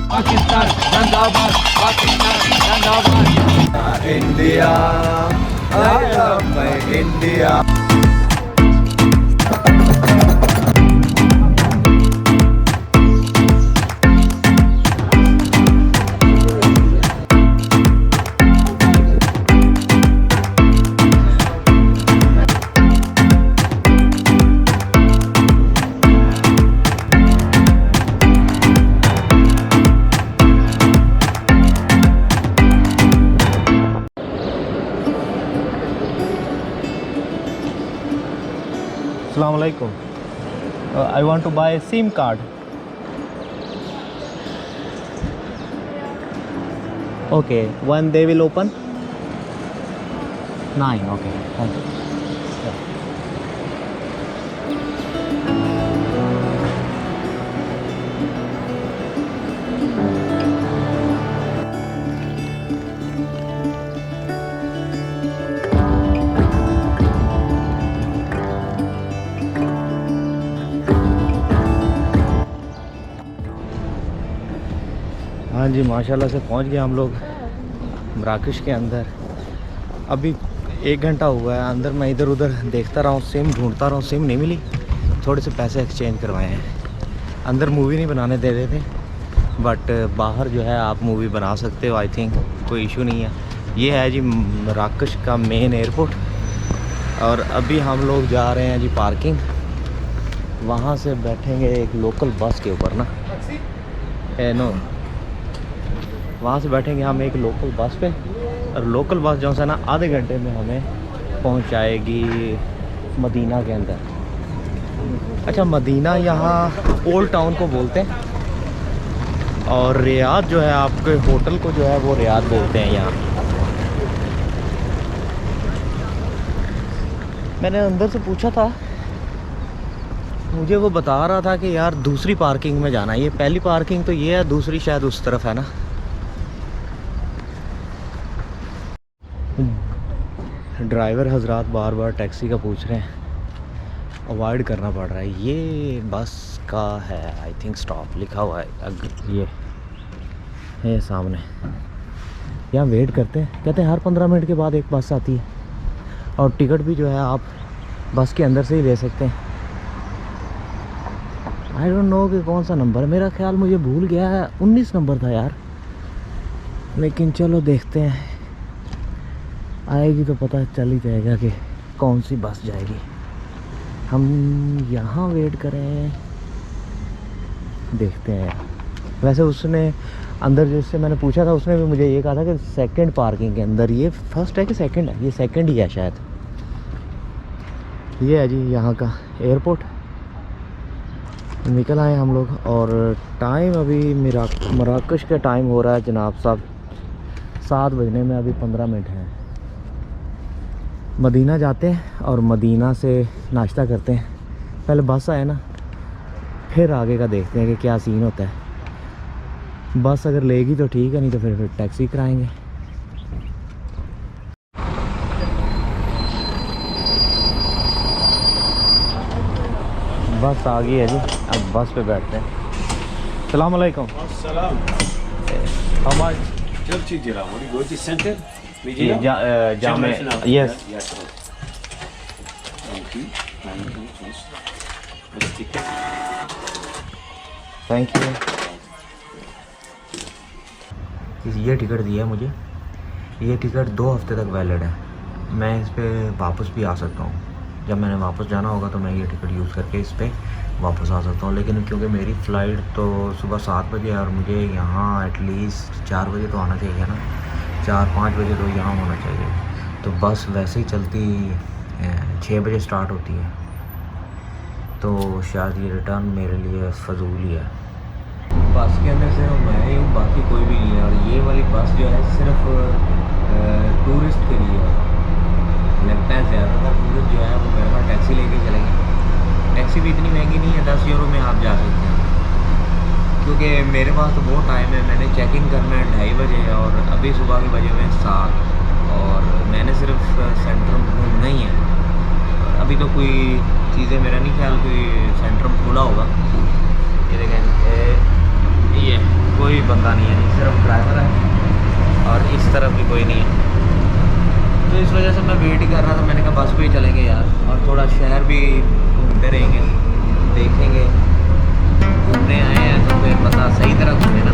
Pakistan Zindabad, Pakistan Zindabad. India, I love my India. Assalamualaikum. I want to buy a SIM card. Okay, when they will open? 9. Okay. Thank you. हाँ जी, माशाल्लाह से पहुंच गए हम लोग मराकश के अंदर। अभी 1 घंटा हुआ है अंदर। मैं इधर उधर देखता रहा हूँ, सिम ढूंढता रहा हूँ, सिम नहीं मिली। थोड़े से पैसे एक्सचेंज करवाए हैं। अंदर मूवी नहीं बनाने दे रहे थे, बट बाहर जो है आप मूवी बना सकते हो। आई थिंक कोई इशू नहीं है। ये है जी मराकश का मेन एयरपोर्ट। और अभी हम लोग जा रहे हैं जी पार्किंग। वहाँ से बैठेंगे एक लोकल बस के ऊपर ना, नो, वहाँ से बैठेंगे हम एक लोकल बस पे। और लोकल बस जो है ना आधे घंटे में हमें पहुँचाएगी मदीना के अंदर। अच्छा, मदीना यहाँ ओल्ड टाउन को बोलते हैं, और रियाद जो है आपके होटल को जो है वो रियाद बोलते हैं यहाँ। मैंने अंदर से पूछा था, मुझे वो बता रहा था कि यार दूसरी पार्किंग में जाना है। ये पहली पार्किंग तो ये है, दूसरी शायद उस तरफ है ना। ड्राइवर हजरात बार बार टैक्सी का पूछ रहे हैं, अवॉइड करना पड़ रहा है। ये बस का है आई थिंक स्टॉप लिखा हुआ है, ये सामने। यहाँ वेट करते हैं, कहते हैं हर 15 मिनट के बाद एक बस आती है। और टिकट भी जो है आप बस के अंदर से ही ले सकते हैं। आई डोंट नो कि कौन सा नंबर है, मेरा ख्याल मुझे भूल गया है, 19 नंबर था यार। लेकिन चलो देखते हैं, आएगी तो पता चल ही जाएगा कि कौन सी बस जाएगी। हम यहाँ वेट करें, देखते हैं। वैसे उसने अंदर जिससे मैंने पूछा था उसने भी मुझे ये कहा था कि सेकंड पार्किंग के अंदर। ये फर्स्ट है कि सेकंड है? ये सेकंड ही है शायद। ये है जी यहाँ का एयरपोर्ट। निकल आए हम लोग, और टाइम अभी मराकश का टाइम हो रहा है जनाब साहब 7 बजने में अभी 15 मिनट हैं। मदीना जाते हैं और मदीना से नाश्ता करते हैं। पहले बस आए ना, फिर आगे का देखते हैं कि क्या सीन होता है। बस अगर लेगी तो ठीक है, नहीं तो फिर टैक्सी कराएंगे। बस आ गई है जी, अब बस पे बैठते हैं। सलाम अलैकुम। हमारे Turkey Jira, want to go to center? जामे, yes. Thank you. Let's take it. Thank you. ये टिकट दिया है मुझे। ये टिकट 2 हफ्ते तक वैलिड है। मैं इस पर वापस भी आ सकता हूँ। जब मैंने वापस जाना होगा तो मैं ये टिकट यूज़ करके इस पर वापस आ सकता हूँ। लेकिन क्योंकि मेरी फ़्लाइट तो सुबह 7 बजे है और मुझे यहाँ एटलीस्ट 4 बजे तो आना चाहिए ना, 4-5 बजे तो यहाँ होना चाहिए। तो बस वैसे ही चलती 6 बजे स्टार्ट होती है, तो शायद ये रिटर्न मेरे लिए फजूल ही है। बस के अंदर सिर्फ मैं ही हूँ, बाकी कोई भी नहीं है। और ये वाली बस जो है सिर्फ टूरिस्ट के लिए है। लगता है ज़्यादातर टूरिस्ट जो है वो मेरे पास टैक्सी लेके चलेंगे। टैक्सी भी इतनी महंगी नहीं है, 10 यूरो में आप जा सकते हैं। क्योंकि मेरे पास तो बहुत टाइम है, मैंने चेक इन करना है 2:30 बजे और अभी सुबह के बजे हुए 7, और मैंने सिर्फ सेंट्रम घूमना ही है। अभी तो कोई चीज़ें, मेरा नहीं ख्याल कोई सेंट्रम खुला होगा। ये देखें, ये कोई बंदा नहीं है, सिर्फ ड्राइवर है और इस तरफ भी कोई नहीं है। तो इस वजह से मैं वेट ही कर रहा था। मैंने कहा बस पे ही चलेंगे यार, और थोड़ा शहर भी घूमते रहेंगे, देखेंगे। घूमने आए हैं तो फिर बंदा सही तरह घूमे ना।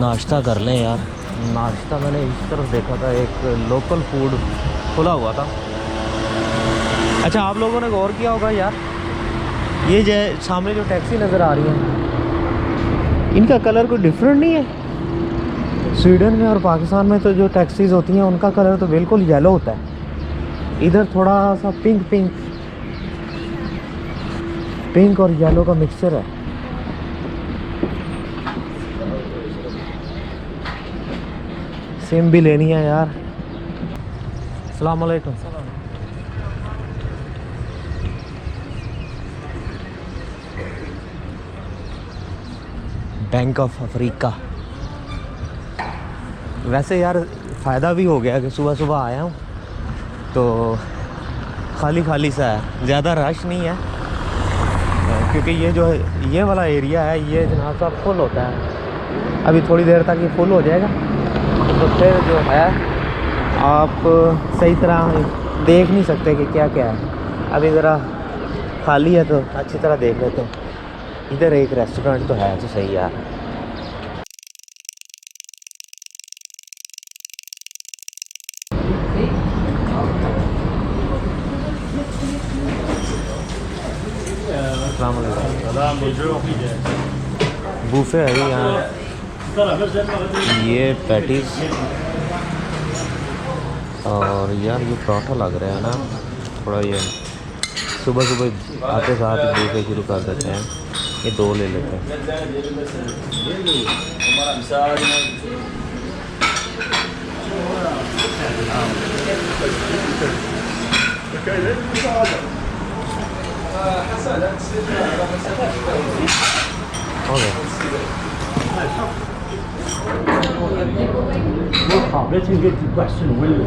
नाश्ता कर लें यार। नाश्ता मैंने इस तरफ देखा था, एक लोकल फूड खुला हुआ था। अच्छा, आप लोगों ने गौर किया होगा यार, ये जो सामने जो टैक्सी नज़र आ रही है, इनका कलर कोई डिफरेंट नहीं है। स्वीडन में और पाकिस्तान में तो जो टैक्सीज़ होती हैं उनका कलर तो बिल्कुल येलो होता है। इधर थोड़ा सा पिंक और येलो का मिक्सचर है। सिम भी लेनी है यार। अस्सलाम वालेकुम। Bank of Africa. वैसे यार फ़ायदा भी हो गया कि सुबह सुबह आया हूँ तो खाली खाली सा है, ज़्यादा रश नहीं है, क्योंकि ये जो है ये वाला एरिया है ये जनाब साहब फुल होता है। अभी थोड़ी देर तक ये फुल हो जाएगा तो फिर जो है आप सही तरह देख नहीं सकते कि क्या क्या है। अभी ज़रा खाली है तो अच्छी तरह देख लेते हैं। इधर एक रेस्टोरेंट तो है तो सही यार। अस्सलाम वालेकुम। बूफे है यहाँ, ये पैटीज और यार ये पराठा लग रहा है ना थोड़ा। ये सुबह सुबह आते साथ ही बूफे शुरू कर देते हैं। ये 2 ले लेते हैं। Let's get the question, will you?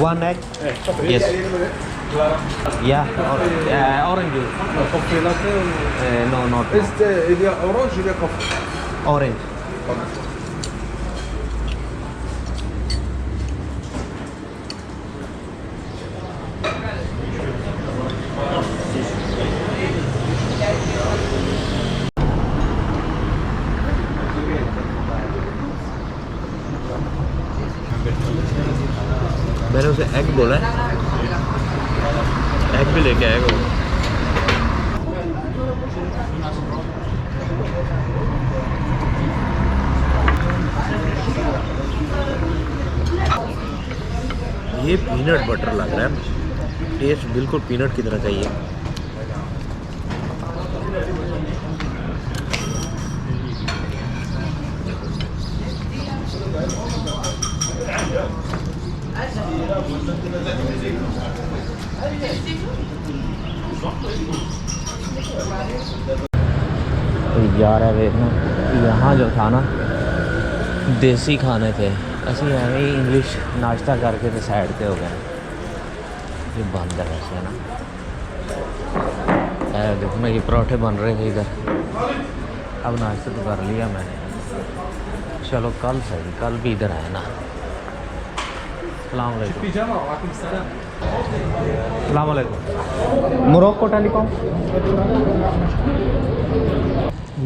One egg? Yes. Yeah. Orange juice. Coffee latte? No, not. Il y a orange, il y a coffee. Orange. मैंने उसे एग बोला है, एग भी लेके आएगा वो। ये पीनट बटर लग रहा है, टेस्ट बिल्कुल पीनट की तरह चाहिए। तो यार है देखना, यहाँ जो था ना देसी खाने थे, असं एवं ही इंग्लिश नाश्ता करके तो साइड पे हो गए। ये बंद है वैसे ना, देखो ना ये पराठे बन रहे थे इधर। अब नाश्ता तो कर लिया मैंने, चलो कल सही, कल भी इधर आए ना। अस्सलाम वालेकुम। पिजामा वालेकुम सलाम। अस्सलाम वालेकुम। Morocco telecom.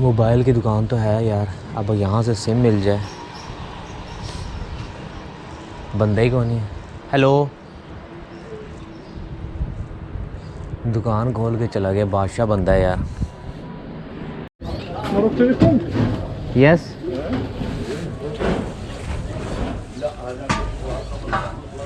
मोबाइल की दुकान तो है यार, अब यहाँ से सिम मिल जाए। बंदे ही कौन है? हेलो। दुकान खोल के चला गया, बादशाह बंदा है यार। Yes.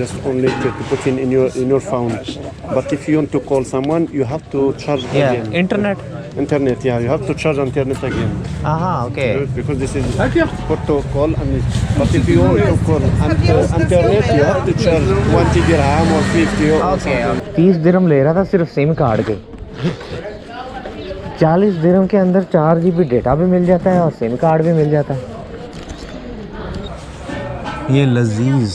just only to put in your phone. But if you want to call someone, you have to charge again. Internet. Internet, yeah, you have to charge internet again. हाँ okay. Because this is for to call and but if you want to call internet, you have to charge 20 dirham or 50 or okay. something. 30 दिरहम ले रहा था सिर्फ SIM card के। 40 दिरहम के अंदर 4 GB data भी मिल जाता है और सिम कार्ड भी मिल जाता है। ये लजीज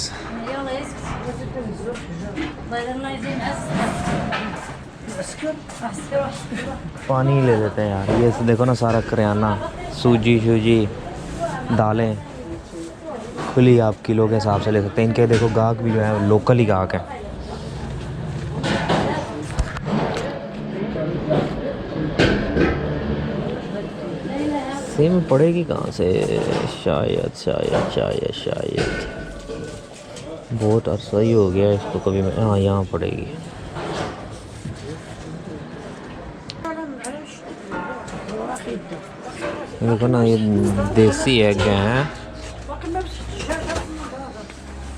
पानी ले लेते हैं यार। ये देखो ना सारा करियाना, सूजी शूजी दालें खुली आप किलो के हिसाब से ले सकते हैं। इनके देखो गाहक भी जो है लोकल ही गाहक है। सिम पड़ेगी कहाँ से? शायद बहुत अरसा ही हो गया इसको कभी मैं। हाँ यहाँ पड़ेगी। देखो ना ये देसी एग हैं।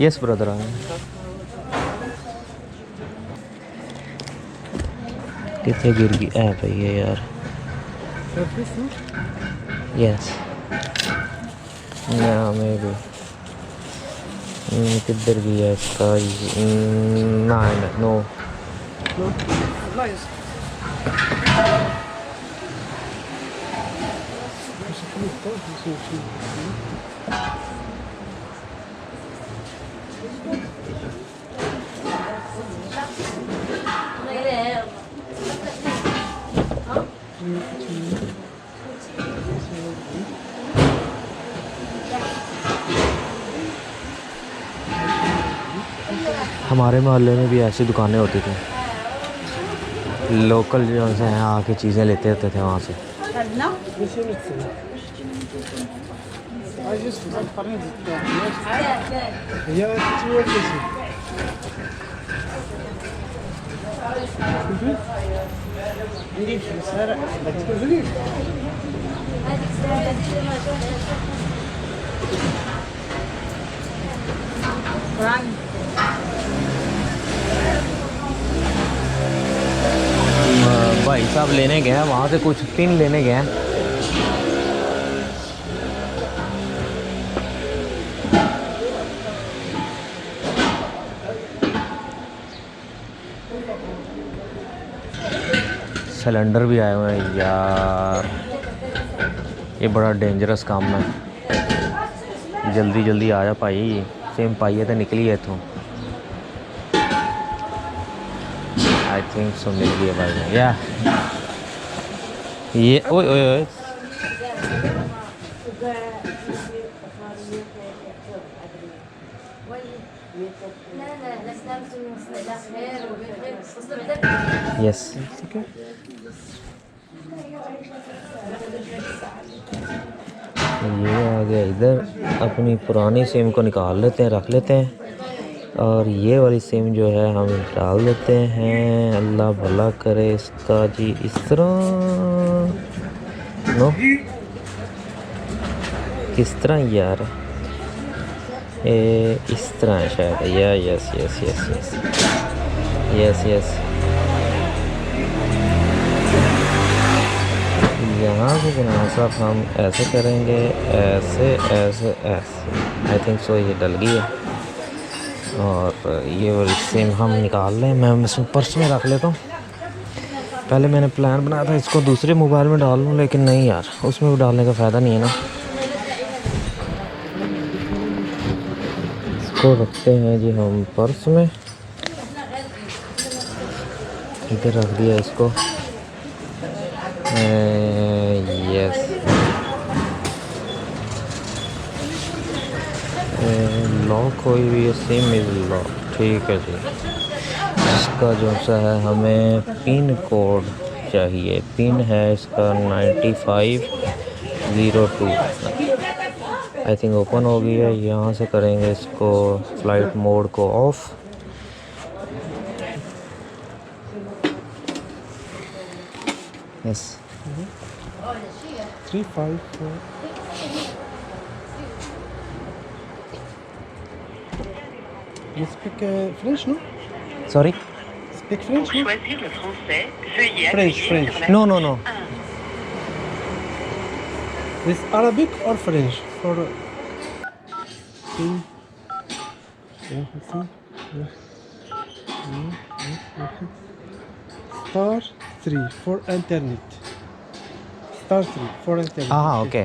यस ब्रदर कितने गिर गई ऐ भाई ये यार। यस मैं भी किधर गया इसका? ना नो हमारे मोहल्ले में भी ऐसी दुकानें होती थी। लोकल जो से हैं आके चीज़ें लेते रहते थे वहाँ से। भाई साहब लेने गए हैं वहाँ से कुछ टिन लेने गए हैं। सिलेंडर भी आए हुए हैं यार, ये बड़ा डेंजरस काम है। जल्दी जल्दी आ जा भाई, सेम पाइए तो निकली है इतों। आई थिंक सो मिल गया भाई। या ये ओए ओए ओए यस ये आ गया इधर। अपनी पुरानी सिम को निकाल लेते हैं, रख लेते हैं, और ये वाली सिम जो है हम डाल देते हैं। अल्लाह भला करे इसका जी। इस तरह नो किस तरह यार, ये इस तरह है शायद। या yes yes yes yes yes yes. यहाँ से जनाब साहब हम ऐसे करेंगे, ऐसे ऐसे ऐसे। आई थिंक सो ये डल गई है। और ये वाली सिम हम निकाल लें, मैं इसमें पर्स में रख लेता हूँ। पहले मैंने प्लान बनाया था इसको दूसरे मोबाइल में डाल लूँ, लेकिन नहीं यार, उसमें भी डालने का फ़ायदा नहीं है ना। इसको रखते हैं जी हम पर्स में, इधर रख दिया इसको। यस, लॉक हुई हुई है, सिम इज़ लॉक। ठीक है जी। इसका जो सा है हमें पिन कोड चाहिए। पिन है इसका 9502। आई थिंक ओपन हो गई है। यहाँ से करेंगे इसको फ्लाइट मोड को of. Yes 354. You speak French, no? Sorry, Speak French, no? Choisir le français, veuillez French, appuyer French. sur la no no no. Is Arabic or French? For Star 3 for internet. Star 3 for internet. हाँ okay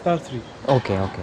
Star 3. Okay okay.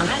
10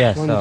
yes 1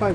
5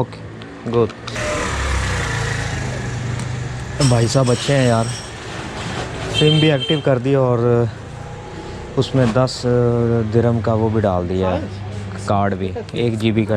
okay good. भाई साहब अच्छे हैं यार, SIM भी active कर दी और उसमें 10 दिरहम का वो भी डाल दिया है, कार्ड भी, 1 GB का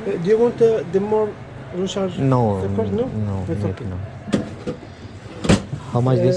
Do you want the more recharge? No Second, no? No That's okay. No. How much this?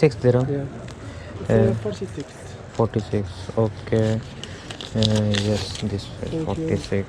6 दिरहम। Yeah. 46. 46 ओके। Yes this 46।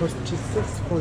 46 4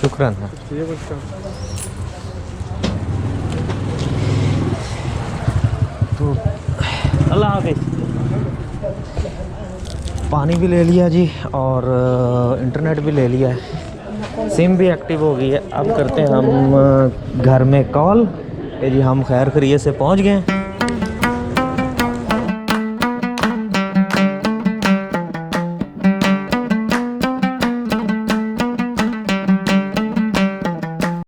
शुक्रान है। You're welcome. तो अल्लाह हाफिज़। पानी भी ले लिया जी और इंटरनेट भी ले लिया है, सिम भी एक्टिव हो गई है। अब करते हैं हम घर में कॉल। जी हम खैर खैरियत से पहुंच गए हैं।